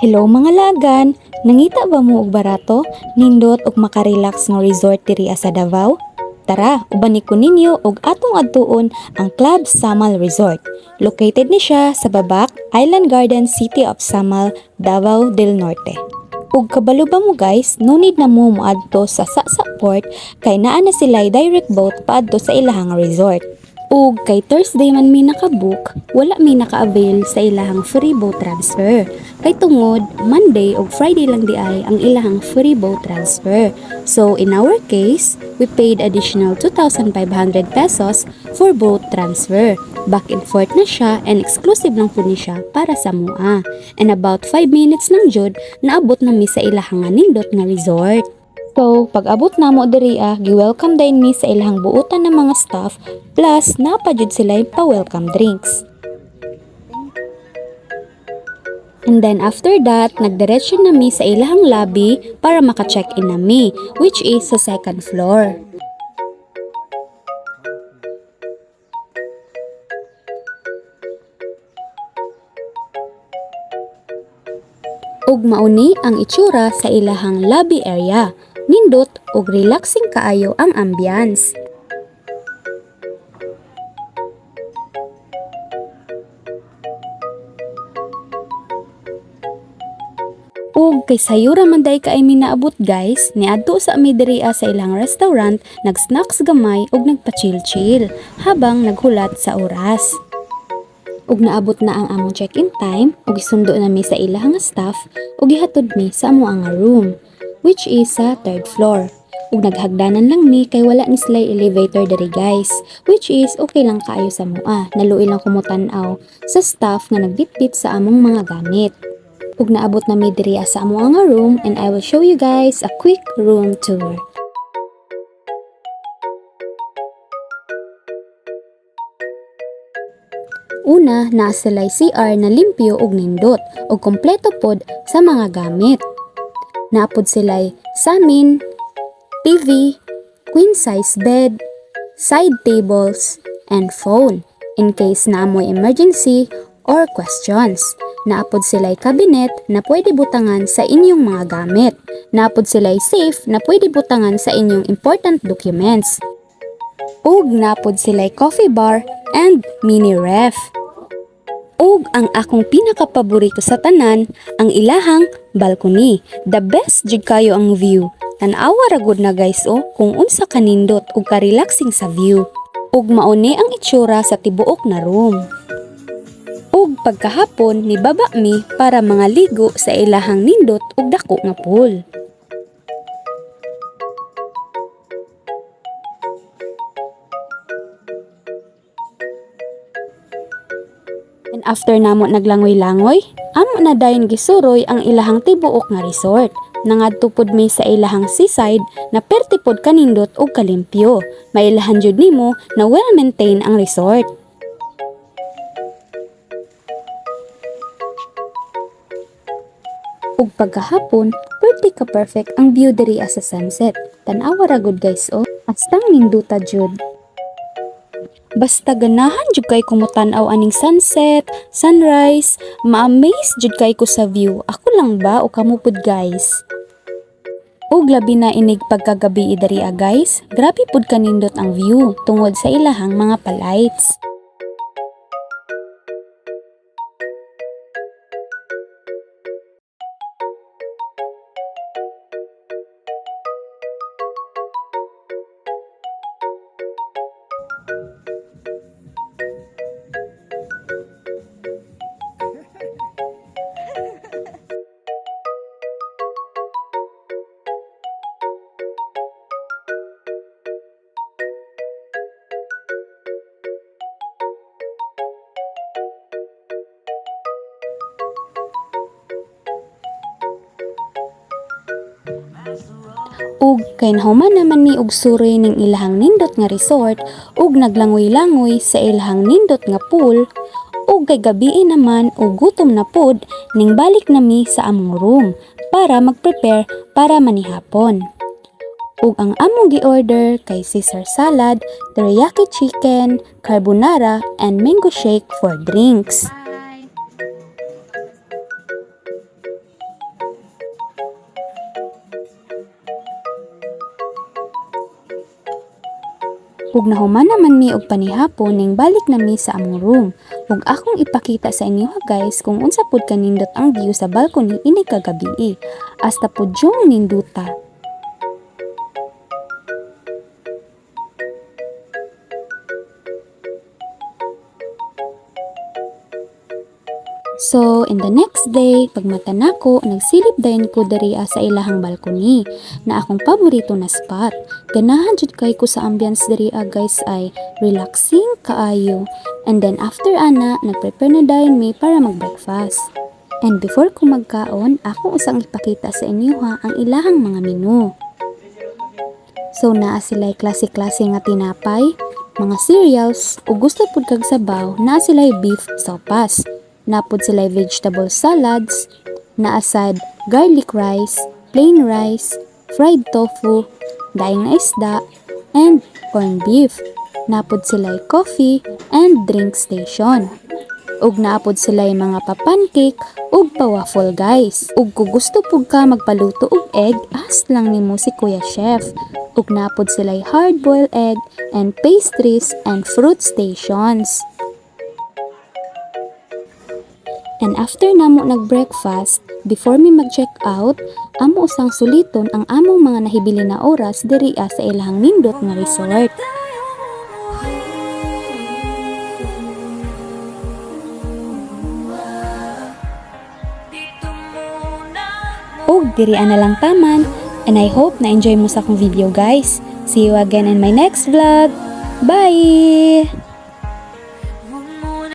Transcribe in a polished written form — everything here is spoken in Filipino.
Hello mga lagan, nangita ba mo og barato, nindot og makarelax nga resort diri sa Davao? Tara, uban ko ninyo og atong adtuon ang Club Samal Resort. Located ni siya sa Babak, Island Garden, City of Samal, Davao del Norte. Ug kabalo ba mo guys, no need na mo moadto sa Saksak Port kay naa na sila'y direct boat paadto sa ilahang resort. Ug kay Thursday man mi nakabook, wala mi naka-avail sa ilahang free boat transfer. Kay tungod Monday ug Friday lang di ay ang ilahang free boat transfer. So in our case, we paid additional 2,500 pesos for boat transfer. Back and forth na siya and exclusive lang po ni siya para sa mua. And about 5 minutes lang jud naabot na mi sa ilahang nindot nga resort. So, pag abot na mo diri gi-welcome din mi sa ilahang buutan ng mga staff plus napadyud sila pa-welcome drinks. And then after that, nagdiretso na mi sa ilahang lobby para maka-check-in na mi, which is sa second floor. Ug mauni ang itsura sa ilahang lobby area. Nindot ug relaxing kaayo ang ambience. Ug kay sayo ra man day kaay minaabot guys, niadto sa ami diri sa ilang restaurant, nag-snacks gamay ug nagpa-chill-chill habang naghulat sa oras. Ug naabot na ang among check-in time ug isundo na mi sa ilahang staff ug gihatod mi sa among room, which is sa third floor. Ug naghagdanan lang mi kay wala ni sila elevator diri guys, which is okay lang kaayo sa mua. Naluoy lang kumutan-aw sa staff nga nagbitbit sa among mga gamit. Ug naabot na mi diri sa among room and I will show you guys a quick room tour. Una, naa sila'y CR na limpyo ug nindot ug kompleto pod sa mga gamit. Naapod sila'y samin, TV, queen size bed, side tables, and phone in case na amoy emergency or questions. Naapod sila'y cabinet na pwede butangan sa inyong mga gamit. Naapod sila'y safe na pwede butangan sa inyong important documents. Ug naapod sila'y coffee bar and mini ref. Ug ang akong pinakapaborito sa tanan, ang ilahang balcony. The best jud kayo ang view. Tan-awa ra gud na guys kung unsa kanindot ug ka-relaxing sa view. Ug mauni ang itsura sa tibuok na room. Ug pagkahapon ni baba mi para mga ligo sa ilahang nindot ug dako nga pool. And after namo naglangoy-langoy, amo na dayon gisuroy ang ilahang tibuok nga resort. Nangadto pod mi sa ilahang seaside na perti pod kanindot ug kalimpyo. Mailahan jud nimo na well-maintained ang resort. Ug pagkahapon, pretty ka perfect ang view diri sa sunset. Tan-awa ra gud guys astang ninduta jud. Basta ganahan jud kay kumutan-aw aning sunset, sunrise, ma-amaze jud kay ko sa view. Ako lang ba o kamo pud guys? Ug labi na inig pagkagabi diri guys, grabe pud kanindot ang view tungod sa ilahang mga palights. Ug kay nahuman naman ni og suroy ning ilahang nindot nga resort ug naglangoy-langoy sa ilahang nindot nga pool ug kay gabii naman ug gutom na pod ning balik nami sa among room para mag-prepare para manihapon. Ug ang among gi-order kay Caesar salad, teriyaki chicken, carbonara, and mango shake for drinks. Ug nahuman naman mi og panihapon ning balik na mi sa among room. Ug akong ipakita sa inyo ha guys kung unsa pud kanindot ang view sa balcony ini kagabi. Hasta pud yung ninduta. So, in the next day, pagmata nako, nagsilip dayon ko diriya sa ilahang balcony na akong paborito na spot. Ganahan jud kay ko sa ambience diriya guys ay relaxing kaayo. And then after ana, nagprepare na dayon mi para mag-breakfast. And before ko magkaon, ako usang ipakita sa inyo ha ang ilahang mga menu. So naa sila'y klase-klase nga tinapay, mga cereals, o gusto pud kag sabaw, naa sila'y beef sopas. Napod sila'y vegetable salads, naasad garlic rice, plain rice, fried tofu, daing na isda, and corned beef. Napod sila'y coffee and drink station. Ug naapod sila'y mga papancake ug pa-waffle guys. Ug kung gusto pug ka magpaluto og egg, ask lang nimo si Kuya Chef. Ug naapod sila'y hard-boiled egg and pastries and fruit stations. And after namo nag-breakfast, before mi mag-check out, amo usang suliton ang among mga nahibili na oras diriya sa ilahang nindot nga resort. Og diriya na lang taman, and I hope na enjoy mo sa akong video guys. See you again in my next vlog. Bye!